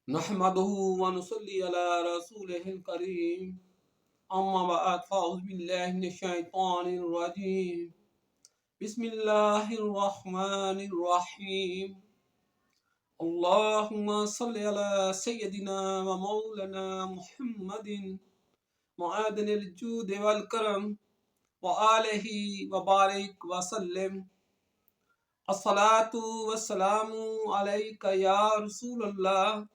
नहमदुहु व नुसल्ली अला रसूलिहिल करीम अम्मा बअद फ़अऊज़ु बिल्लाहि मिनश शैतानिर रजीम बिस्मिल्लाहिर रहमानिर रहीम अल्लाहुम्मा सल्लि अला सय्यदिना व मौलाना मुहम्मदिन मुआदिनिल जूदि वल करम व आलिहि व बारिक व सल्लिम अस्सलातु वस्सलामु अलैका या रसूलल्लाह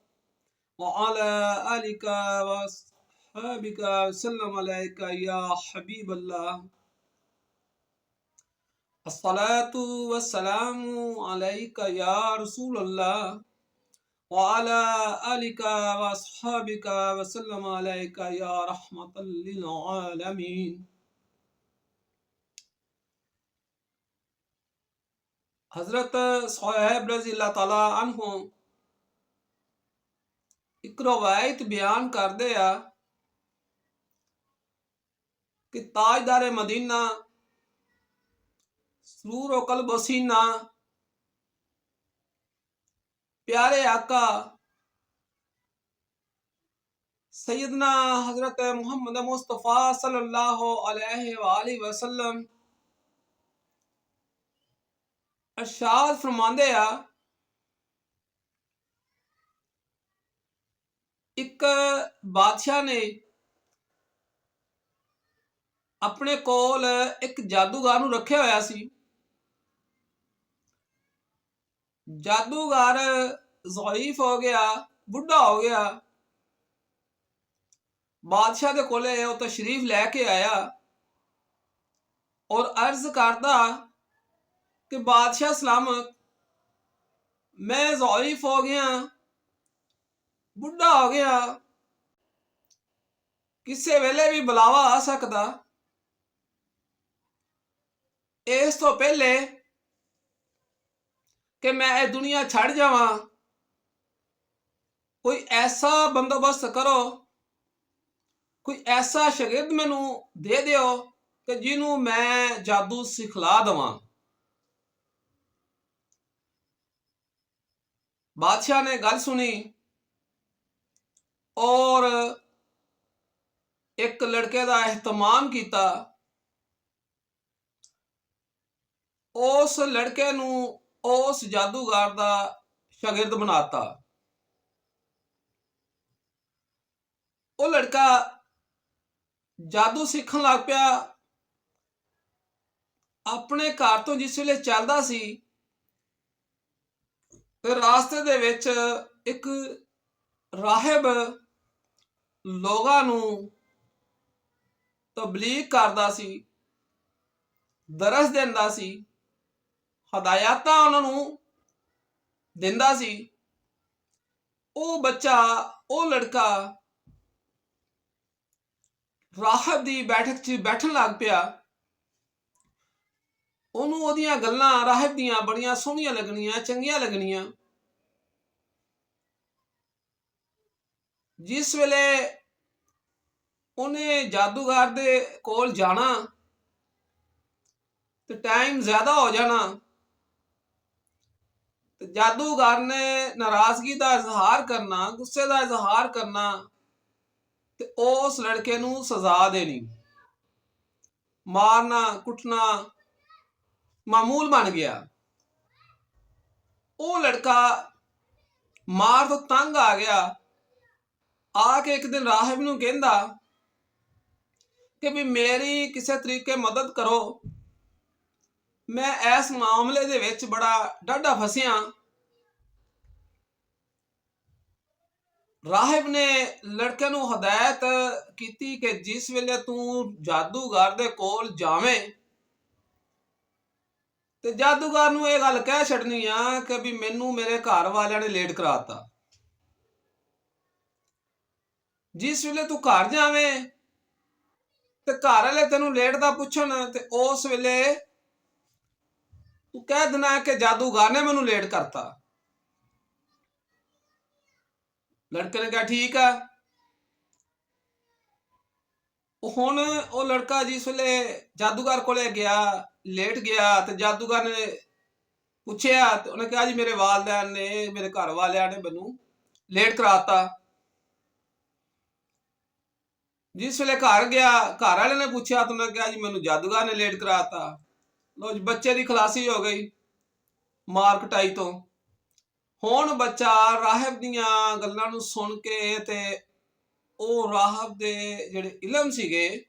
व अला आलिका व अस्हाबिका वसल्लम अलैका या हबीबल्लाह। अस्सलातु वस्सलामु अलैका या रसूलल्लाह व अला आलिका व अस्हाबिका वसल्लम अलैका या रहमतल लिल आलमीन। हजरत सुहैब रज़ी अल्लाह तआला अन्हु एक रवायत बयान करते आ कि ताजदार मदीना सुरूर व कल्ब सीना प्यारे आका सैयदना हजरत मोहम्मद मुस्तफ़ा सल्लल्लाहु अलैहि वसल्लम इरशाद फरमांदे आ, एक बादशाह ने अपने कोल एक जादूगर नूं रखिया होया सी। जादूगर ज़ईफ हो गया, बुढ़ा हो गया। बादशाह दे कोले वो तशरीफ लैके आया और अर्ज करदा कि बादशाह सलामत, मैं ज़ईफ हो गया, बुढ़ा हो गया, किसी वेले भी बुलावा आ सकता। इस तो पहले कि मैं ये दुनिया छड़ जावां, कोई ऐसा बंदोबस्त करो, कोई ऐसा शागिर्द मैनू दे दियो कि जिन्हों मैं जादू सिखला दवां। बादशाह ने गल सुनी और एक लड़के का एहतमाम किया। उस लड़के नू उस जादूगर का शागिर्द बनाता। वो लड़का जादू सीखन लग पिया। अपने घर तो जिस वेले चलदा सी, रास्ते दे विच एक राहिब लोगां नू तबलीग करदा सी, दरस देंदा सी, हदायतां उन्हां नू दिंदा सी। वो बच्चा, वो लड़का राहिब दी बैठक च बैठन लग पिया। ओनू ओदियां गल्लां राहिब दियां बड़ियां सोहणियां लगनियां, चंगियां लगनियां। जिस वेले उन्हें जादूगर दे कोल जाना तो टाइम ज्यादा हो जाना, तो जादूगर ने नाराजगी का इजहार करना, गुस्से का इजहार करना, तो उस लड़के नू सजा देनी, मारना कुटना मामूल बन गया। वो लड़का मार तो तंग आ गया। आके एक दिन राहिब नू कहंदा कि भी मेरी किसी तरीके मदद करो, मैं इस मामले दे विच बड़ा डाढ़ा फसिया। राहिब ने लड़के नू हदायत की कि जिस वेले तू जादूगर दे कोल जावें ते जादूगर नू ये गल कह छड़नी आ कि भी मैनू मेरे घर वालियां ने लेट कराता। जिस वेले तू घर जावें ते घर वाले तेनू लेट दा पुछन ते उस वेले तू कह देना कि जादूगर ने मैनू लेट करता। लड़के ने कहा ठीक है। हुण वो लड़का जिस वेले जादूगर कोले गया, लेट गया, तो जादूगर ने पूछया तो उन्हें कहा जी मेरे वालदैन ने, मेरे घर वालियां ने मैनू ਲੇਟ ਕਰਾਤਾ। ਜਿਸ ਵੇਲੇ ਘਰ ਗਿਆ, ਘਰ ਵਾਲੇ ਨੇ ਪੁੱਛਿਆ ਤਾਂ ਉਹਨੇ ਕਿਹਾ ਜੀ ਮੈਨੂੰ ਜਾਦੂਗਰ ਨੇ ਲੇਟ ਕਰਾਤਾ। ਲੋ ਜੀ, ਬੱਚੇ ਦੀ ਖਲਾਸੀ ਹੋ ਗਈ ਮਾਰ ਕਟਾਈ ਤੋਂ। ਹੁਣ ਬੱਚਾ ਰਾਹਿਬ ਦੀਆਂ ਗੱਲਾਂ ਨੂੰ ਸੁਣ ਕੇ ਤੇ ਉਹ ਰਾਹਿਬ ਦੇ ਜਿਹੜੇ ਇਲਮ ਸੀਗੇ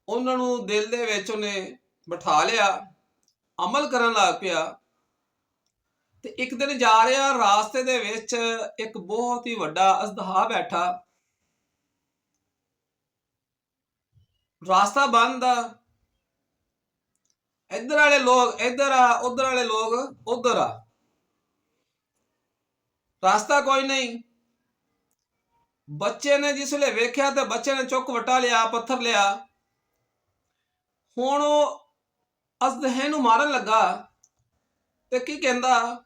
ਉਹਨਾਂ ਨੂੰ ਦਿਲ ਦੇ ਵਿੱਚ ਉਹਨੇ ਬਿਠਾ ਲਿਆ, ਅਮਲ ਕਰਨ ਲੱਗ ਪਿਆ। ਤੇ ਇੱਕ ਦਿਨ ਜਾ ਰਿਹਾ, ਰਾਸਤੇ ਦੇ ਵਿੱਚ ਇੱਕ ਬਹੁਤ ਹੀ ਵੱਡਾ ਅਜਦਹਾ ਬੈਠਾ। ਰਾਸਤਾ ਬੰਦ ਆ, ਇੱਧਰ ਵਾਲੇ ਲੋਕ ਇੱਧਰ ਆ, ਉਧਰ ਵਾਲੇ ਲੋਕ ਉਧਰ ਆ, ਰਾਸਤਾ ਕੋਈ ਨਹੀਂ। ਬੱਚੇ ਨੇ ਜਿਸ ਵੇਲੇ ਵੇਖਿਆ ਤੇ ਬੱਚੇ ਨੇ ਚੁੱਕ ਵਟਾ ਲਿਆ, ਪੱਥਰ ਲਿਆ। ਹੁਣ ਉਹ ਅਜਦਹੇ ਨੂੰ ਮਾਰਨ ਲੱਗਾ ਤੇ ਕੀ ਕਹਿੰਦਾ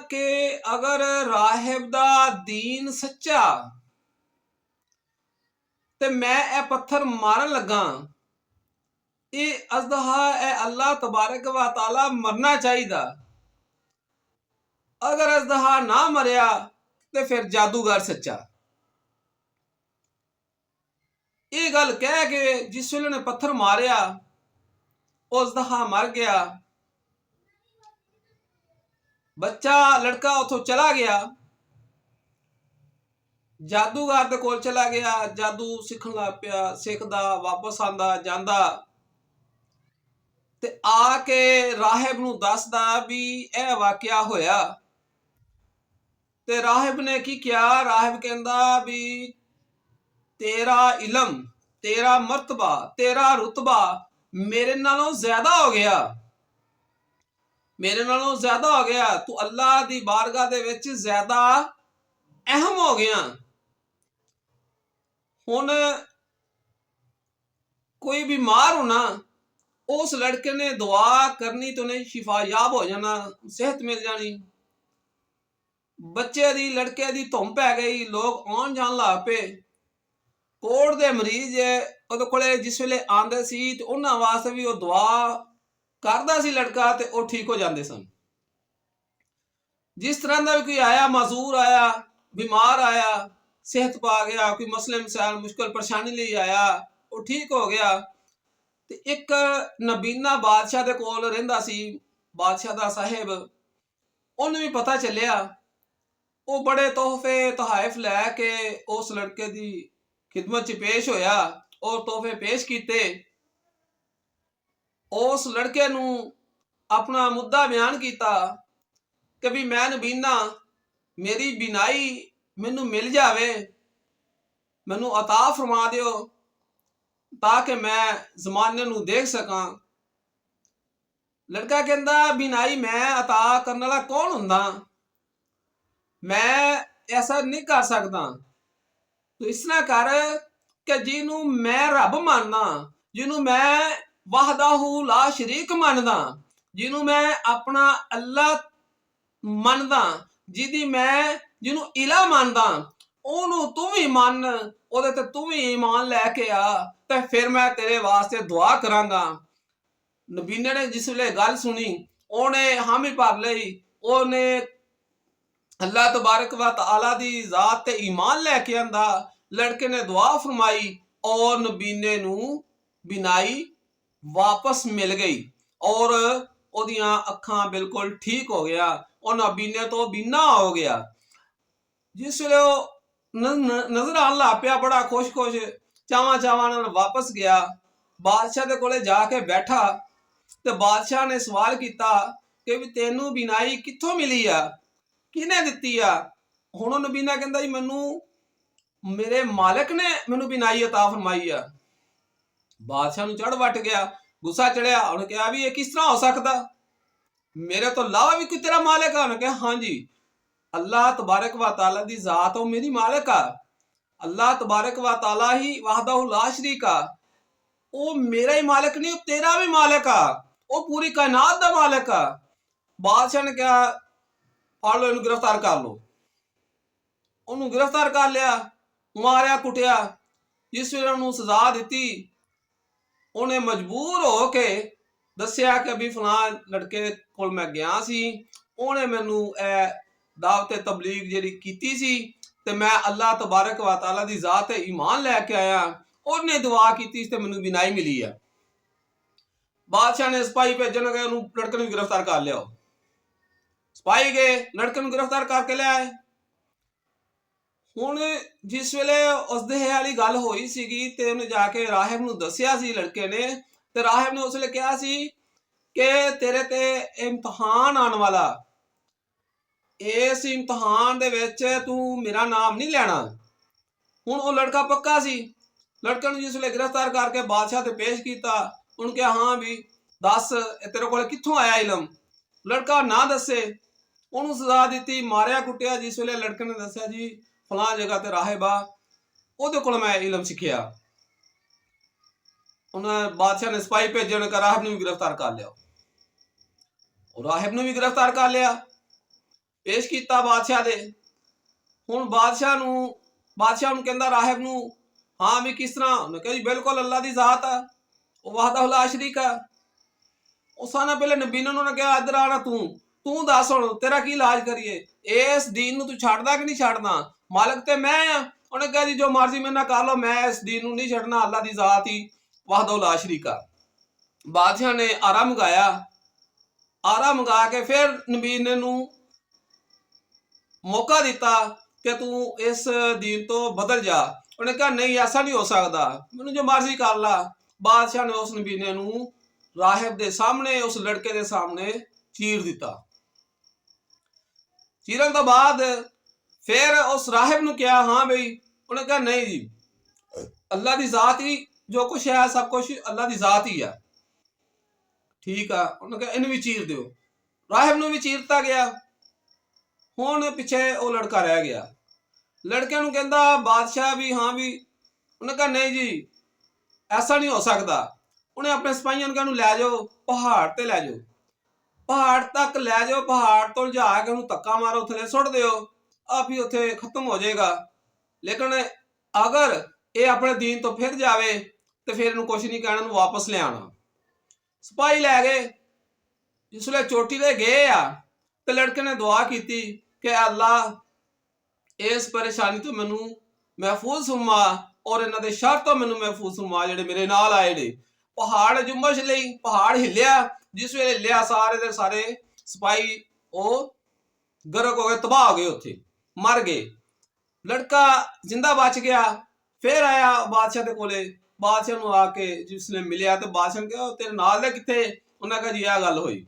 ਕਿ ਅਗਰ ਰਾਹਿਬ ਦਾ ਦੀਨ ਸੱਚਾ ਤੇ ਮੈਂ ਇਹ ਪੱਥਰ ਮਾਰਨ ਲੱਗਾ, ਇਹ ਅਜਦਹਾ ਇਹ ਅੱਲਾਹ ਤਬਾਰਕ व ਤਾਲਾ ਮਰਨਾ ਚਾਹੀਦਾ। ਅਗਰ ਅਜਦਹਾ ਨਾ ਮਰਿਆ ਤੇ ਫਿਰ ਜਾਦੂਗਰ ਸੱਚਾ। ਇਹ ਗੱਲ ਕਹਿ ਕੇ ਜਿਸ ਵੇਲੇ ਨੇ ਪੱਥਰ ਮਾਰਿਆ, ਉਹ ਅਜਦਹਾ ਮਰ ਗਿਆ। ਬੱਚਾ ਲੜਕਾ ਉਥੋਂ ਚਲਾ ਗਿਆ, ਜਾਦੂਗਰ ਦੇ ਕੋਲ ਚਲਾ ਗਿਆ, ਜਾਦੂ ਸਿੱਖਣ ਲੱਗ ਪਿਆ। ਸਿੱਖਦਾ, ਵਾਪਸ ਆਂਦਾ ਜਾਂਦਾ ਤੇ ਆ ਕੇ ਰਾਹਿਬ ਨੂੰ ਦੱਸਦਾ ਵੀ ਇਹ ਵਾਕਿਆ ਹੋਇਆ। ਤੇ ਰਾਹਿਬ ਨੇ ਕੀ ਕਿਹਾ? ਰਾਹਿਬ ਕਹਿੰਦਾ ਵੀ ਤੇਰਾ ਇਲਮ, ਤੇਰਾ ਮਰਤਬਾ, ਤੇਰਾ ਰੁਤਬਾ ਮੇਰੇ ਨਾਲੋਂ ਜ਼ਿਆਦਾ ਹੋ ਗਿਆ, ਮੇਰੇ ਨਾਲੋਂ ਜ਼ਿਆਦਾ ਹੋ ਗਿਆ। ਤੂੰ ਅੱਲਾਹ ਦੀ ਬਾਰਗਾਹ ਦੇ ਵਿੱਚ ਜ਼ਿਆਦਾ ਅਹਿਮ ਹੋ ਗਿਆ। ਹੁਣ ਕੋਈ ਬਿਮਾਰ ਹੋਣਾ, ਉਸ ਲੜਕੇ ਨੇ ਦੁਆ ਕਰਨੀ ਤੇ ਉਹਨੇ ਸ਼ਿਫਾਯਾਬ ਹੋ ਜਾਣਾ, ਸਿਹਤ ਮਿਲ ਜਾਣੀ। ਬੱਚੇ ਦੀ, ਲੜਕੇ ਦੀ ਧੁੰਮ ਪੈ ਗਈ, ਲੋਕ ਆਉਣ ਜਾਣ ਲੱਗ ਪਏ। ਕੋੜ ਦੇ ਮਰੀਜ਼ ਉਹਦੇ ਕੋਲੇ ਜਿਸ ਵੇਲੇ ਆਉਂਦੇ ਸੀ ਤੇ ਉਹਨਾਂ ਵਾਸਤੇ ਵੀ ਉਹ ਦੁਆ ਕਰਦਾ ਸੀ ਲੜਕਾ, ਤੇ ਉਹ ਠੀਕ ਹੋ ਜਾਂਦੇ ਸਨ। ਜਿਸ ਤਰ੍ਹਾਂ ਦਾ ਵੀ ਕੋਈ ਆਇਆ, ਮਾਜ਼ੂਰ ਆਇਆ, ਬਿਮਾਰ ਆਇਆ, ਸਿਹਤ ਪਾ ਗਿਆ, ਕੋਈ ਮਸਲੇ ਮਸਾਇਲ ਮੁਸ਼ਕਲ ਪਰੇਸ਼ਾਨੀ ਲਈ ਆਇਆ, ਉਹ ਠੀਕ ਹੋ ਗਿਆ। ਤੇ ਇੱਕ ਨਬੀਨਾ ਬਾਦਸ਼ਾਹ ਦੇ ਕੋਲ ਰਹਿੰਦਾ ਸੀ, ਬਾਦਸ਼ਾਹ ਦਾ ਸਾਹਿਬ। ਉਹਨੂੰ ਵੀ ਪਤਾ ਚੱਲਿਆ, ਉਹ ਬੜੇ ਤੋਹਫੇ ਤਹਾਇਫ ਲੈ ਕੇ ਉਸ ਲੜਕੇ ਦੀ ਖਿਦਮਤ 'ਚ ਪੇਸ਼ ਹੋਇਆ, ਉਹ ਤੋਹਫੇ ਪੇਸ਼ ਕੀਤੇ। ਉਸ ਲੜਕੇ ਨੂੰ ਆਪਣਾ ਮੁੱਦਾ ਬਿਆਨ ਕੀਤਾ ਕਿ ਵੀ ਮੈਂ ਨਬੀਨਾ, ਮੇਰੀ ਬਿਨਾਈ ਮੈਨੂੰ ਮਿਲ ਜਾਵੇ, ਮੈਨੂੰ ਅਤਾ ਫਰਮਾ ਦਿਓ ਤਾਂ ਕਿ ਮੈਂ ਜ਼ਮਾਨੇ ਨੂੰ ਦੇਖ ਸਕਾਂ। ਲੜਕਾ ਕਹਿੰਦਾ ਬਿਨਾਈ ਮੈਂ ਅਤਾ ਕਰਨ ਵਾਲਾ ਕੌਣ ਹੁੰਦਾ, ਮੈਂ ਐਸਾ ਨਹੀਂ ਕਰ ਸਕਦਾ। ਤੂੰ ਇਸ ਤਰ੍ਹਾਂ ਕਰ ਕਿ ਜਿਹਨੂੰ ਮੈਂ ਰੱਬ ਮੰਨਦਾ, ਜਿਹਨੂੰ ਮੈਂ ਵਹਦਾਹੂ ਲਾ ਸ਼ਰੀਕ ਮੰਨਦਾ, ਜਿਹਨੂੰ ਮੈਂ ਆਪਣਾ ਅੱਲਾਹ ਮੰਨਦਾ, ਜਿਹਨੂੰ ਇਲਾ ਮੰਨਦਾ, ਉਹਨੂੰ ਤੂੰ ਵੀ ਮੰਨ, ਉਹਦੇ ਤੇ ਤੂੰ ਵੀ ਈਮਾਨ ਲੈ ਕੇ ਆ, ਤੇ ਫਿਰ ਮੈਂ ਤੇਰੇ ਵਾਸਤੇ ਦੁਆ ਕਰਾਂਗਾ। ਨਬੀਨੇ ਨੇ ਜਿਸ ਵੇਲੇ ਗੱਲ ਸੁਣੀ, ਉਹਨੇ ਹਾਮੀ ਭਰ ਲਈ, ਉਹਨੇ ਅੱਲਾਹ ਤਬਾਰਕ व ਤਾਲਾ ਦੀ ਜ਼ਾਤ ਤੇ ਈਮਾਨ ਲੈ ਕੇ ਆਂਦਾ। ਲੜਕੇ ਨੇ ਦੁਆ ਫਰਮਾਈ ਔਰ ਨਬੀਨੇ ਨੂੰ ਬਿਨਾਈ ਵਾਪਸ ਮਿਲ ਗਈ ਔਰ ਉਹਦੀਆਂ ਅੱਖਾਂ ਬਿਲਕੁਲ ਠੀਕ ਹੋ ਗਿਆ, ਉਹ ਨਬੀਨੇ ਤੋਂ ਬਿਨਾ ਹੋ ਗਿਆ। ਜਿਸ ਵੇਲੇ ਉਹ ਨਜ਼ਰ ਆਉਣ ਲੱਗ ਪਿਆ, ਬੜਾ ਖੁਸ਼ ਚਾਵਾਂ ਨਾਲ ਵਾਪਸ ਗਿਆ। ਬਾਦਸ਼ਾਹ ਦੇ ਕੋਲੇ ਜਾ ਕੇ ਬੈਠਾ ਤੇ ਬਾਦਸ਼ਾਹ ਨੇ ਸਵਾਲ ਕੀਤਾ ਕਿ ਵੀ ਤੈਨੂੰ ਬਿਨਾਈ ਕਿੱਥੋਂ ਮਿਲੀ ਆ, ਕਿਹਨੇ ਦਿੱਤੀ ਆ? ਹੁਣ ਉਹ ਨਬੀਨਾ ਕਹਿੰਦਾ ਜੀ ਮੈਨੂੰ ਮੇਰੇ ਮਾਲਕ ਨੇ ਮੈਨੂੰ ਬਿਨਾਈ ਅਤਾ ਫਰਮਾਈ ਆ। ਬਾਦਸ਼ਾਹ ਨੂੰ ਚੜ ਵੱਟ ਗਿਆ, ਗੁੱਸਾ ਚੜਿਆ। ਉਹਨੇ ਕਿਹਾ ਵੀ ਇਹ ਕਿਸ ਤਰ੍ਹਾਂ ਹੋ ਸਕਦਾ, ਮੇਰੇ ਤੋਂ ਇਲਾਵਾ ਵੀ ਕੋਈ ਤੇਰਾ ਮਾਲਕ ਆ? ਉਹਨੇ ਕਿਹਾ ਹਾਂਜੀ, ਅੱਲਾਹ ਤਬਾਰਕ व ਤਾਲਾ ਦੀ ਜ਼ਾਤ ਉਹ ਮੇਰੀ ਮਾਲਕ ਆ। ਅੱਲਾਹ ਤਬਾਰਕ व ਤਾਲਾ ਹੀ ਵਹਦਾਹੂ ਲਾ ਸ਼ਰੀਕ ਆ, ਉਹ ਮੇਰਾ ਹੀ ਮਾਲਕ ਨਹੀਂ, ਉਹ ਤੇਰਾ ਵੀ ਮਾਲਕ ਆ, ਉਹ ਪੂਰੀ ਕਾਇਨਾਤ ਦਾ ਮਾਲਕ ਆ। ਬਾਦਸ਼ਾਹ ਨੇ ਕਿਹਾ ਫੜ ਲਓ ਇਹਨੂੰ, ਗ੍ਰਿਫਤਾਰ ਕਰ ਲਓ। ਉਹਨੂੰ ਗ੍ਰਿਫਤਾਰ ਕਰ ਲਿਆ, ਮਾਰਿਆ ਕੁੱਟਿਆ। ਜਿਸ ਵੇਲੇ ਉਹਨੂੰ ਸਜ਼ਾ ਦਿੱਤੀ, ਉਹਨੇ ਮਜਬੂਰ ਹੋ ਕੇ ਦੱਸਿਆ ਕਿ ਵੀ ਫਲਾਂ ਲੜਕੇ ਕੋਲ ਮੈਂ ਗਿਆ ਸੀ, ਉਹਨੇ ਮੈਨੂੰ ਇਹ ਦਾਵਤ ਤਬਲੀਗ ਜਿਹੜੀ ਕੀਤੀ ਸੀ ਤੇ ਮੈਂ ਅੱਲਾਹ ਤਬਾਰਕ व तआला ਦੀ ਜ਼ਾਤ ਤੇ ਈਮਾਨ ਲੈ ਕੇ ਆਇਆ। ਉਹਨੇ ਦੁਆ ਕੀਤੀ ਤੇ ਮੈਨੂੰ ਬਿਨਾਈ ਮਿਲੀ ਆ। ਬਾਦਸ਼ਾਹ ਨੇ ਸਿਪਾਹੀ ਭੇਜਣ ਗਏ, ਉਹਨੂੰ ਲੜਕੇ ਨੂੰ ਗ੍ਰਿਫਤਾਰ ਕਰ ਲਿਆ। ਸਿਪਾਹੀ ਗਏ, ਲੜਕੇ ਨੂੰ ਗ੍ਰਿਫਤਾਰ ਕਰਕੇ ਲੈ ਆਏ। ਹੁਣ ਜਿਸ ਵੇਲੇ ਉਸਦੇ ਇਹ ਵਾਲੀ ਗੱਲ ਹੋਈ ਸੀਗੀ ਤੇ ਉਹਨੇ ਜਾ ਕੇ ਰਾਹਿਬ ਨੂੰ ਦੱਸਿਆ ਸੀ ਲੜਕੇ ਨੇ, ਤੇ ਰਾਹਿਬ ਨੇ ਉਸ ਵੇਲੇ ਕਿਹਾ ਸੀ ਕਿ ਤੇਰੇ ਤੇ ਇਮਤਿਹਾਨ ਆਉਣ ਵਾਲਾ, ਇਸ ਇਮਤਿਹਾਨ ਦੇ ਵਿੱਚ ਤੂੰ ਮੇਰਾ ਨਾਮ ਨਹੀਂ ਲੈਣਾ। ਹੁਣ ਉਹ ਲੜਕਾ ਪੱਕਾ ਸੀ। ਲੜਕੇ ਨੂੰ ਜਿਸ ਵੇਲੇ ਗ੍ਰਿਫਤਾਰ ਕਰਕੇ ਬਾਦਸ਼ਾਹ ਤੇ ਪੇਸ਼ ਕੀਤਾ, ਉਹਨੂੰ ਕਿਹਾ ਹਾਂ ਵੀ ਦੱਸ ਤੇਰੇ ਕੋਲ ਕਿੱਥੋਂ ਆਇਆ ਇਲਮ। ਲੜਕਾ ਨਾ ਦੱਸੇ, ਉਹਨੂੰ ਸਜ਼ਾ ਦਿੱਤੀ, ਮਾਰਿਆ ਕੁੱਟਿਆ। ਜਿਸ ਵੇਲੇ ਲੜਕੇ ਨੇ ਦੱਸਿਆ ਜੀ ਫਲਾਂ ਜਗ੍ਹਾ ਤੇ ਰਾਹਿਬ ਆ, ਉਹਦੇ ਕੋਲ ਮੈਂ ਇਲਮ ਸਿੱਖਿਆ। ਉਹਨਾਂ ਬਾਦਸ਼ਾਹ ਨੇ ਸਿਪਾਹੀ ਭੇਜਣ ਕਿ ਰਾਹਿਬ ਨੂੰ ਵੀ ਗ੍ਰਿਫਤਾਰ ਕਰ ਲਿਆ। ਉਹ ਰਾਹਿਬ ਨੂੰ ਵੀ ਗ੍ਰਿਫਤਾਰ ਕਰ ਲਿਆ, ਪੇਸ਼ ਕੀਤਾ ਬਾਦਸ਼ਾਹ ਦੇ। ਹੁਣ ਬਾਦਸ਼ਾਹ ਨੂੰ ਕਹਿੰਦਾ ਰਾਹਿਬ ਨੂੰ, ਹਾਂ ਵੀ ਕਿਸ ਤਰ੍ਹਾਂ। ਉਹਨੇ ਕਿਹਾ ਜੀ ਬਿਲਕੁਲ ਅੱਲਾ ਦੀ ਜ਼ਾਤ ਆ, ਉਹ ਵਾਹਦਾ ਲਾ ਸ਼ਰੀਕ ਆ। ਉਸ ਨਾਲ ਪਹਿਲੇ ਨਬੀ ਨੇ ਉਹਨਾਂ ਨੇ ਕਿਹਾ ਇੱਧਰ ਆਣਾ, ਤੂੰ ਦੱਸ ਹੁਣ ਤੇਰਾ ਕੀ ਇਲਾਜ ਕਰੀਏ, ਇਸ ਦੀਨ ਨੂੰ ਤੂੰ ਛੱਡਦਾ ਕਿ ਨਹੀਂ ਛੱਡਦਾ, ਮਾਲਕ ਤੇ ਮੈਂ ਆ। ਉਹਨੇ ਕਿਹਾ ਜੀ ਜੋ ਮਰਜ਼ੀ ਮੇਰੇ ਨਾਲ ਕਰ ਲਓ, ਮੈਂ ਇਸ ਦੀਨ ਨੂੰ ਨਹੀਂ ਛੱਡਣਾ, ਅੱਲਾ ਦੀ ਜ਼ਾਤ ਹੀ ਵਾਹਦਾ ਲਾ ਸ਼ਰੀਕ ਆ। ਬਾਦਸ਼ਾਹ ਨੇ ਆਰਾ ਮੰਗਾਇਆ, ਆਰਾ ਮੰਗਾ ਕੇ ਫਿਰ ਨਬੀ ਨੇ ਨੂੰ ਮੌਕਾ ਦਿੱਤਾ ਕਿ ਤੂੰ ਇਸ ਦੀਨ ਤੋਂ ਬਦਲ ਜਾ। ਉਹਨੇ ਕਿਹਾ ਨਹੀਂ ਐਸਾ ਨਹੀਂ ਹੋ ਸਕਦਾ, ਮੈਨੂੰ ਜੋ ਮਰਜ਼ੀ ਕਰ ਲਾ। ਬਾਦਸ਼ਾਹ ਨੇ ਉਸ ਨਬੀਨੇ ਨੂੰ ਰਾਹਿਬ ਦੇ ਸਾਹਮਣੇ, ਉਸ ਲੜਕੇ ਦੇ ਸਾਹਮਣੇ ਚੀਰ ਦਿੱਤਾ। ਚੀਰਨ ਤੋਂ ਬਾਅਦ ਫਿਰ ਉਸ ਰਾਹਿਬ ਨੂੰ ਕਿਹਾ ਹਾਂ ਬਈ। ਉਹਨੇ ਕਿਹਾ ਨਹੀਂ ਜੀ ਅੱਲਾ ਦੀ ਜ਼ਾਤ ਹੀ ਜੋ ਕੁਛ ਹੈ, ਸਭ ਕੁਛ ਅੱਲਾ ਦੀ ਜ਼ਾਤ ਹੀ ਆ। ਠੀਕ ਆ, ਉਹਨੇ ਕਿਹਾ ਇਹਨੂੰ ਵੀ ਚੀਰ ਦਿਓ। ਰਾਹਿਬ ਨੂੰ ਵੀ ਚੀਰਤਾ ਗਿਆ। ਹੁਣ ਪਿੱਛੇ ਉਹ ਲੜਕਾ ਰਹਿ ਗਿਆ। ਲੜਕੇ ਨੂੰ ਕਹਿੰਦਾ ਬਾਦਸ਼ਾਹ ਵੀ ਹਾਂ ਵੀ। ਉਹਨੇ ਕਿਹਾ ਨਹੀਂ ਜੀ ਐਸਾ ਨਹੀਂ ਹੋ ਸਕਦਾ। ਉਹਨੇ ਆਪਣੇ ਸਿਪਾਹੀਆਂ ਨੂੰ ਕਿਹਾ ਉਹਨੂੰ ਲੈ ਜਾਓ, ਪਹਾੜ ਤੇ ਲੈ ਜਾਓ, ਪਹਾੜ ਤੱਕ ਲੈ ਜਾਓ, ਪਹਾੜ ਤੋਂ ਲਿਜਾ ਕੇ ਉਹਨੂੰ ਧੱਕਾ ਮਾਰੋ, ਥੱਲੇ ਸੁੱਟ ਦਿਓ, ਆਪ ਹੀ ਉੱਥੇ ਖਤਮ ਹੋ ਜਾਏਗਾ। ਲੇਕਿਨ ਅਗਰ ਇਹ ਆਪਣੇ ਦੀਨ ਤੋਂ ਫਿਰ ਜਾਵੇ ਤੇ ਫਿਰ ਇਹਨੂੰ ਕੁਛ ਨਹੀਂ ਕਹਿਣਾ, ਇਹਨੂੰ ਵਾਪਸ ਲਿਆਉਣਾ। ਸਿਪਾਹੀ ਲੈ ਗਏ। ਜਿਸ ਵੇਲੇ ਚੋਟੀ ਤੇ ਗਏ ਆ ਤੇ ਲੜਕੇ ਨੇ ਦੁਆ ਕੀਤੀ ਕਿ ਅੱਲਾ ਇਸ ਪਰੇਸ਼ਾਨੀ ਤੋਂ ਮੈਨੂੰ ਮਹਿਫੂਜ਼ ਫਰਮਾ ਔਰ ਇਹਨਾਂ ਦੇ ਸ਼ਰ ਤੋਂ ਮੈਨੂੰ ਮਹਿਫੂਜ਼ ਫਰਮਾ ਜਿਹੜੇ ਮੇਰੇ ਨਾਲ ਆਏ ਨੇ। ਪਹਾੜ ਜੁੰਬਸ਼ ਲਈ, ਪਹਾੜ ਹਿੱਲਿਆ। ਜਿਸ ਵੇਲੇ ਹਿੱਲਿਆ ਸਾਰੇ ਦੇ ਸਾਰੇ ਸਿਪਾਹੀ ਉਹ ਗਰਕ ਹੋ ਗਏ, ਤਬਾਹ ਹੋ ਗਏ, ਉੱਥੇ ਮਰ ਗਏ। ਲੜਕਾ ਜਿੰਦਾ ਬਚ ਗਿਆ। ਫਿਰ ਆਇਆ ਬਾਦਸ਼ਾਹ ਦੇ ਕੋਲੇ। ਬਾਦਸ਼ਾਹ ਨੂੰ ਆ ਕੇ ਜਿਸ ਨੇ ਮਿਲਿਆ ਤੇ ਬਾਦਸ਼ਾਹ ਨੇ ਕਿਹਾ ਤੇਰੇ ਨਾਲ ਦੇ ਕਿੱਥੇ। ਉਹਨਾਂ ਕਿਹਾ ਜੀ ਇਹ ਗੱਲ ਹੋਈ।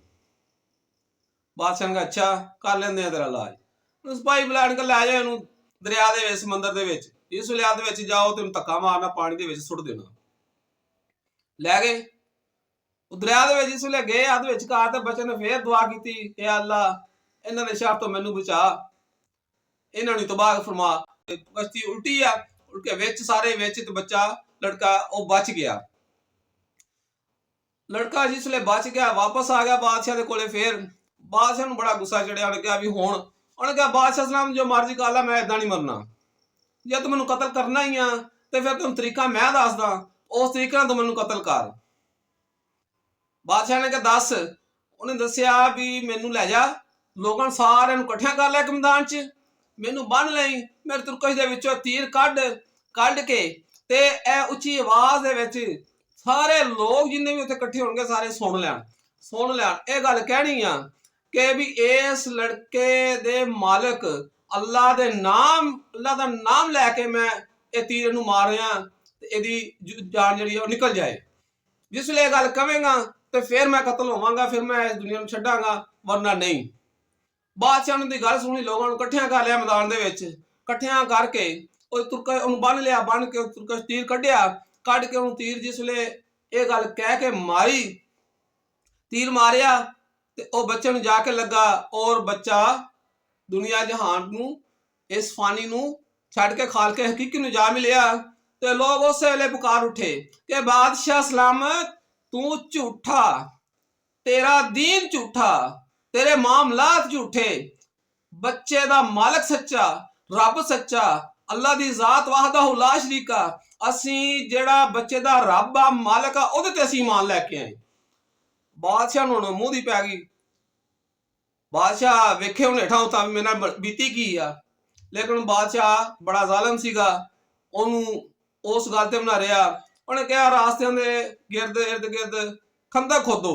ਬਾਦਸ਼ਾਹ ਨੇ ਕਿਹਾ ਅੱਛਾ ਕਰ ਲੈਂਦੇ ਆ ਤੇਰਾ ਇਲਾਜ। ਸਿਪਾਹੀ ਬੁਲਾਣ ਕੇ ਲੈ ਜਾਏ ਉਹਨੂੰ ਦਰਿਆ ਦੇ ਵਿੱਚ, ਸਮੁੰਦਰ ਦੇ ਵਿੱਚ। ਇਸ ਦਰਿਆ ਦੇ ਵਿੱਚ ਜਾਓ ਤੇ ਉਹਨੂੰ ਧੱਕਾ ਮਾਰਨਾ, ਪਾਣੀ ਦੇ ਵਿੱਚ ਸੁੱਟ ਦੇਣਾ। ਲੈ ਗਏ ਉਹ ਦਰਿਆ ਦੇ ਵਿੱਚ। ਜਿਸ ਵੇਲੇ ਗਏ ਹੱਥ ਵਿੱਚ ਕਾਰ ਤੇ ਬੱਚੇ ਨੇ ਫੇਰ ਦੁਆ ਕੀਤੀ ਕਿ ਅੱਲਾ ਇਹਨਾਂ ਦੇ ਸ਼ਰ ਤੋਂ ਮੈਨੂੰ ਬਚਾ, ਇਹਨਾਂ ਨੂੰ ਤਬਾਹ ਫਰਮਾ। ਕਸ਼ਤੀ ਉਲਟੀ ਆ, ਉਲਟ ਕੇ ਵਿੱਚ ਸਾਰੇ ਵਿੱਚ ਤੇ ਬੱਚਾ ਲੜਕਾ ਉਹ ਬਚ ਗਿਆ। ਲੜਕਾ ਜਿਸ ਵੇਲੇ ਬਚ ਗਿਆ ਵਾਪਸ ਆ ਗਿਆ ਬਾਦਸ਼ਾਹ ਦੇ ਕੋਲੇ। ਫੇਰ ਬਾਦਸ਼ਾਹ ਨੂੰ ਬੜਾ ਗੁੱਸਾ ਚੜਿਆ। ਉਹਨੇ ਕਿਹਾ ਵੀ ਹੁਣ, ਉਹਨੇ ਕਿਹਾ ਬਾਦਸ਼ਾਹ ਸਲਾਮ ਜੋ ਮਰਜ਼ੀ ਕਰ ਲਾ, ਮੈਂ ਏਦਾਂ ਨਹੀਂ ਮਰਨਾ। ਜੇ ਤੂੰ ਮੈਨੂੰ ਕਤਲ ਕਰਨਾ ਹੀ ਆ ਤੇ ਫਿਰ ਤੈਨੂੰ ਤਰੀਕਾ ਮੈਂ ਦੱਸਦਾ, ਉਸ ਤਰੀਕੇ ਨਾਲ ਤੂੰ ਮੈਨੂੰ ਕਤਲ ਕਰ। ਬਾਦਸ਼ਾਹ ਨੇ ਕਿਹਾ ਦੱਸ। ਉਹਨੇ ਦੱਸਿਆ ਵੀ ਮੈਨੂੰ ਲੈ ਜਾ, ਲੋਕਾਂ ਸਾਰਿਆਂ ਨੂੰ ਇਕੱਠਿਆਂ ਕਰ ਲਿਆ ਇੱਕ ਮੈਦਾਨ 'ਚ, ਮੈਨੂੰ ਬੰਨ ਲਈ, ਮੇਰੇ ਤੁਰਕਸ਼ ਦੇ ਵਿੱਚੋਂ ਤੀਰ ਕੱਢ ਕੇ ਤੇ ਇਹ ਉੱਚੀ ਆਵਾਜ਼ ਦੇ ਵਿੱਚ ਸਾਰੇ ਲੋਕ ਜਿੰਨੇ ਵੀ ਉੱਥੇ ਇਕੱਠੇ ਹੋਣਗੇ ਸਾਰੇ ਸੁਣ ਲੈਣ। ਇਹ ਗੱਲ ਕਹਿਣੀ ਆ ਕਿ ਵੀ ਇਸ ਲੜਕੇ ਦੇ ਮਾਲਕ ਅੱਲਾ ਦਾ ਨਾਮ ਲੈ ਕੇ ਮੈਂ ਇਹ ਤੀਰ ਨੂੰ ਮਾਰਿਆ ਤੇ ਇਹਦੀ ਜਾਨ ਜਿਹੜੀ ਉਹ ਨਿਕਲ ਜਾਏ। ਜਿਸ ਵੇਲੇ ਇਹ ਗੱਲ ਕਵੇਂਗਾ ਤੇ ਫਿਰ ਮੈਂ ਕਤਲ ਹੋਵਾਂਗਾ, ਫਿਰ ਮੈਂ ਇਸ ਦੁਨੀਆ ਨੂੰ ਛੱਡਾਂਗਾ, ਵਰਨਾ ਨਹੀਂ। ਬਾਦਸ਼ਾਹ ਨੇ ਦੀ ਗੱਲ ਸੁਣੀ, ਲੋਕਾਂ ਨੂੰ ਇਕੱਠਿਆਂ ਕਰ ਲਿਆ ਮੈਦਾਨ ਦੇ ਵਿੱਚ। ਇਕੱਠਿਆਂ ਕਰਕੇ ਉਹ ਤੁਰਕਸ਼ ਉਹਨੂੰ ਬੰਨ ਲਿਆ, ਬੰਨ ਕੇ ਤੁਰਕਸ਼ ਤੀਰ ਕੱਢ ਕੇ ਉਹਨੂੰ ਤੀਰ ਜਿਸ ਵੇਲੇ ਇਹ ਗੱਲ ਕਹਿ ਕੇ ਮਾਰੀ, ਤੀਰ ਮਾਰਿਆ ਤੇ ਉਹ ਬੱਚੇ ਨੂੰ ਜਾ ਕੇ ਲੱਗਾ ਔਰ ਬੱਚਾ ਦੁਨੀਆ ਜਹਾਨ ਨੂੰ, ਇਸ ਫਾਨੀ ਨੂੰ ਛੱਡ ਕੇ ਖਾਲਕੇ ਹਕੀਕੀ ਨੂੰ ਜਾ ਮਿਲਿਆ। ਤੇ ਲੋਕ ਉਸੇ ਵੇਲੇ ਪੁਕਾਰ ਉੱਠੇ ਕਿ ਬਾਦਸ਼ਾਹ ਸਲਾਮਤ, ਤੂੰ ਝੂਠਾ, ਤੇਰਾ ਦੀਨ ਝੂਠਾ, ਤੇਰੇ ਮਾਮਲਾਤ ਝੂਠੇ, ਬੱਚੇ ਦਾ ਮਾਲਕ ਸੱਚਾ, ਰੱਬ ਸੱਚਾ, ਅੱਲਾ ਦੀ ਜ਼ਾਤ ਵਾਹਦਾ ਲਾ ਸ਼ਰੀਕਾ। ਅਸੀਂ ਜਿਹੜਾ ਬੱਚੇ ਦਾ ਰੱਬ ਆ, ਮਾਲਕ ਆ, ਉਹਦੇ ਤੇ ਅਸੀਂ ਇਮਾਨ ਲੈ ਕੇ ਆਏ। ਬਾਦਸ਼ਾਹ ਨੂੰ ਮੂੰਹ ਦੀ ਪੈ ਗਈ। ਬਾਦਸ਼ਾਹ ਵੇਖੇ ਹੁਣ ਹੇਠਾਂ ਤਾਂ ਮੇਰੇ ਨਾਲ ਬੀਤੀ ਕੀ ਆ, ਲੇਕਿਨ ਬਾਦਸ਼ਾਹ ਬੜਾ ਜ਼ਾਲਮ ਸੀਗਾ, ਉਹਨੂੰ ਉਸ ਗੱਲ ਤੇ ਬਣਾ ਰਿਹਾ। ਉਹਨੇ ਕਿਹਾ ਰਾਸਤਿਆਂ ਦੇ ਇਰਦ ਗਿਰਦ ਖੰਦਕ ਖੋਦੋ।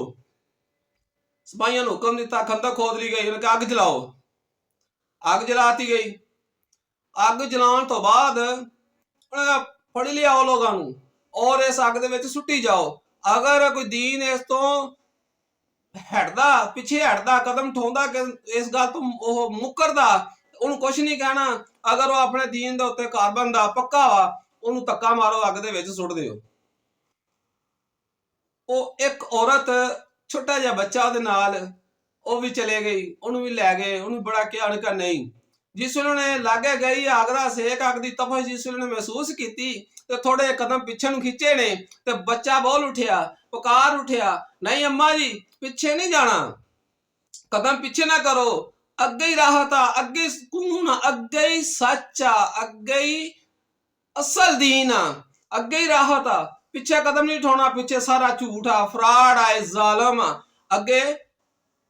ਸਿਪਾਹੀਆਂ ਨੂੰ ਹੁਕਮ ਦਿੱਤਾ, ਖੰਦਕ ਖੋਦ ਲਈ ਗਈ। ਉਹਨੇ ਕਿਹਾ ਅੱਗ ਜਲਾਓ। ਅੱਗ ਜਲਾਤੀ ਗਈ। ਅੱਗ ਜਲਾਉਣ ਤੋਂ ਬਾਅਦ ਉਹਨੇ ਫੜ ਲਿਆ ਉਹ ਲੋਕਾਂ ਨੂੰ ਔਰ ਇਸ ਅੱਗ ਦੇ ਵਿੱਚ ਸੁੱਟੀ ਜਾਓ। ਅਗਰ ਕੋਈ ਦੀਨ ਇਸ ਤੋਂ ਹਟਦਾ, ਪਿੱਛੇ ਹਟਦਾ, ਕਦਮ ਠਾਉਂਦਾ ਕਿ ਇਸ ਗੱਲ ਤੋਂ ਉਹ ਮੁੱਕਰਦਾ, ਉਹਨੂੰ ਕੁਛ ਨਹੀਂ ਕਹਿਣਾ। ਅਗਰ ਉਹ ਆਪਣੇ ਦੀਨ ਦੇ ਉੱਤੇ ਕਾਰਬਨ ਦਾ ਪੱਕਾ ਵਾ, ਉਹਨੂੰ ਧੱਕਾ ਮਾਰੋ, ਅੱਗ ਦੇ ਵਿੱਚ ਸੁੱਟ ਦਿਓ। ਉਹ ਇੱਕ ਔਰਤ, ਛੋਟਾ ਜਿਹਾ ਬੱਚਾ ਉਹਦੇ ਨਾਲ, ਉਹ ਵੀ ਚਲੇ ਗਈ, ਉਹਨੂੰ ਵੀ ਲੈ ਗਏ। ਉਹਨੂੰ ਬੜਾ ਕਿਹਾ, ਉਹਨੇ ਕਿਹਾ ਨਹੀਂ। ਜਿਸ ਵੇਲੇ ਉਹਨੇ ਲਾਗੇ ਗਈ ਅੱਗ ਦਾ ਸੇਕ, ਅੱਗ ਦੀ ਤਪਸ਼ ਜਿਸ ਵੇਲੇ ਉਹਨੇ ਮਹਿਸੂਸ ਕੀਤੀ ਤੇ ਥੋੜੇ ਕਦਮ ਪਿੱਛੇ ਨੂੰ ਖਿੱਚੇ ਨੇ ਤੇ ਬੱਚਾ ਬੋਲ ਉੱਠਿਆ, ਪੁਕਾਰ ਉੱਠਿਆ, ਨਹੀਂ ਅੰਮਾ ਜੀ ਪਿੱਛੇ ਨਹੀਂ ਜਾਣਾ, ਕਦਮ ਪਿੱਛੇ ਨਾ ਕਰੋ, ਅੱਗੇ ਹੀ ਰਾਹਤ ਆ, ਅੱਗੇ ਸਕੂਨ ਆ, ਅੱਗੇ ਹੀ ਸੱਚ ਆ, ਅੱਗੇ ਹੀ ਅਸਲ ਦੀਨ ਆ, ਅੱਗੇ ਹੀ ਰਾਹਤ ਆ। ਪਿੱਛੇ ਕਦਮ ਨਹੀਂ ਉਠਾਉਣਾ, ਪਿੱਛੇ ਸਾਰਾ ਝੂਠ ਆ, ਫਰਾਡ ਆ, ਜ਼ਾਲਮ ਆ, ਅੱਗੇ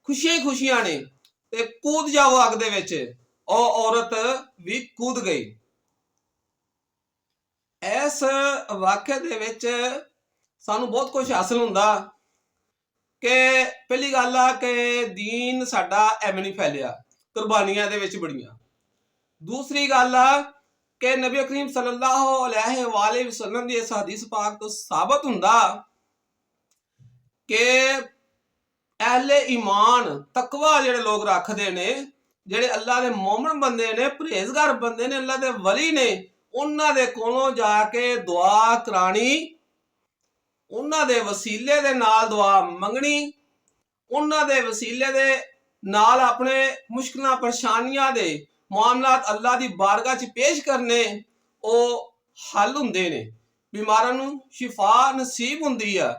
ਖੁਸ਼ੀਆਂ ਹੀ ਖੁਸ਼ੀਆਂ ਨੇ, ਤੇ ਕੂਦ ਜਾਓ ਅੱਗ ਦੇ ਵਿੱਚ। ਉਹ ਔਰਤ ਵੀ ਕੂਦ ਗਈ। ਇਸ ਵਾਕਿਆ ਦੇ ਵਿੱਚ ਸਾਨੂੰ ਬਹੁਤ ਕੁਝ ਹਾਸਲ ਹੁੰਦਾ ਕਿ ਪਹਿਲੀ ਗੱਲ ਆ ਕਿ ਦੀਨ ਸਾਡਾ ਐਵੇਂ ਨਹੀਂ ਫੈਲਿਆ, ਕੁਰਬਾਨੀਆਂ ਦੇ ਵਿੱਚ ਬੜੀਆਂ। ਦੂਸਰੀ ਗੱਲ ਆ ਕਿ ਨਬੀ ਕਰੀਮ ਸੱਲੱਲਾਹੁ ਅਲੈਹਿ ਵਸੱਲਮ ਦੀ ਇਸ ਹਦੀਸ ਪਾਕ ਤੋਂ ਸਾਬਤ ਹੁੰਦਾ ਕਿ ਅਹਿਲੇ ਈਮਾਨ, ਤਕਵਾ ਜਿਹੜੇ ਲੋਕ ਰੱਖਦੇ ਨੇ, ਜਿਹੜੇ ਅੱਲਾ ਦੇ ਮੋਮਨ ਬੰਦੇ ਨੇ, ਪਰਹੇਜ਼ਗਾਰ ਬੰਦੇ ਨੇ, ਅੱਲਾ ਦੇ ਵਲੀ ਨੇ, ਉਹਨਾਂ ਦੇ ਕੋਲੋਂ ਜਾ ਕੇ ਦੁਆ ਕਰਾਣੀ, ਉਹਨਾਂ ਦੇ ਵਸੀਲੇ ਦੇ ਨਾਲ ਦੁਆ ਮੰਗਣੀ, ਉਹਨਾਂ ਦੇ ਵਸੀਲੇ ਦੇ ਨਾਲ ਆਪਣੇ ਮੁਸ਼ਕਲਾਂ ਪਰੇਸ਼ਾਨੀਆਂ ਦੇ ਮਾਮਲਾਤ ਅੱਲਾ ਦੀ ਬਾਰਗਾਹ 'ਚ ਪੇਸ਼ ਕਰਨੇ, ਉਹ ਹੱਲ ਹੁੰਦੇ ਨੇ, ਬਿਮਾਰਾਂ ਨੂੰ ਸ਼ਿਫਾ ਨਸੀਬ ਹੁੰਦੀ ਆ।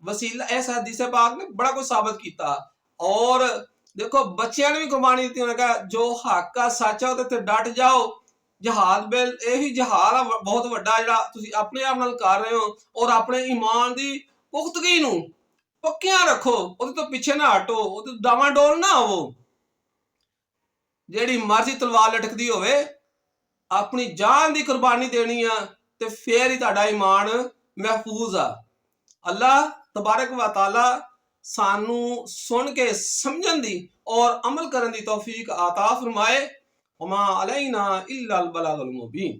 ਵਸੀਲਾ ਇਸ ਹਦੀਸ ਪਾਕ ਨੇ ਬੜਾ ਕੁਝ ਸਾਬਤ ਕੀਤਾ। ਔਰ ਦੇਖੋ ਬੱਚਿਆਂ ਨੇ ਵੀ ਕੁਰਬਾਨੀ ਦਿੱਤੀ। ਉਹਨੇ ਕਿਹਾ ਜੋ ਹੱਕ ਆ, ਸੱਚ ਆ, ਉਹਦੇ ਤੇ ਡਟ ਜਾਓ। ਜਹਾਦ ਬਿਲ ਇਹੀ ਜਹਾਦ ਆ ਬਹੁਤ ਵੱਡਾ, ਜਿਹੜਾ ਤੁਸੀਂ ਆਪਣੇ ਆਪ ਨਾਲ ਕਰ ਰਹੇ ਹੋ, ਔਰ ਆਪਣੇ ਈਮਾਨ ਦੀ ਪੁਖਤਗੀ ਨੂੰ ਪੱਕਿਆਂ ਰੱਖੋ, ਉਹਦੇ ਤੋਂ ਪਿੱਛੇ ਨਾ ਹਟੋ, ਉਹਦੇ ਡਾਵਾਂਡੋਲ ਨਾ ਹੋਵੋ। ਜਿਹੜੀ ਮਰਜ਼ੀ ਤਲਵਾਰ ਲਟਕਦੀ ਹੋਵੇ, ਆਪਣੀ ਜਾਨ ਦੀ ਕੁਰਬਾਨੀ ਦੇਣੀ ਆ, ਤੇ ਫੇਰ ਹੀ ਤੁਹਾਡਾ ਈਮਾਨ ਮਹਿਫੂਜ਼ ਆ। ਅੱਲਾਹ ਤਬਾਰਕ व तआला ਸਾਨੂੰ ਸੁਣ ਕੇ ਸਮਝਣ ਦੀ ਔਰ ਅਮਲ ਕਰਨ ਦੀ ਤੌਫੀਕ ਆਤਾ ਫਰਮਾਏ। वमा अलैना इल्लल बलागुल मुबीन।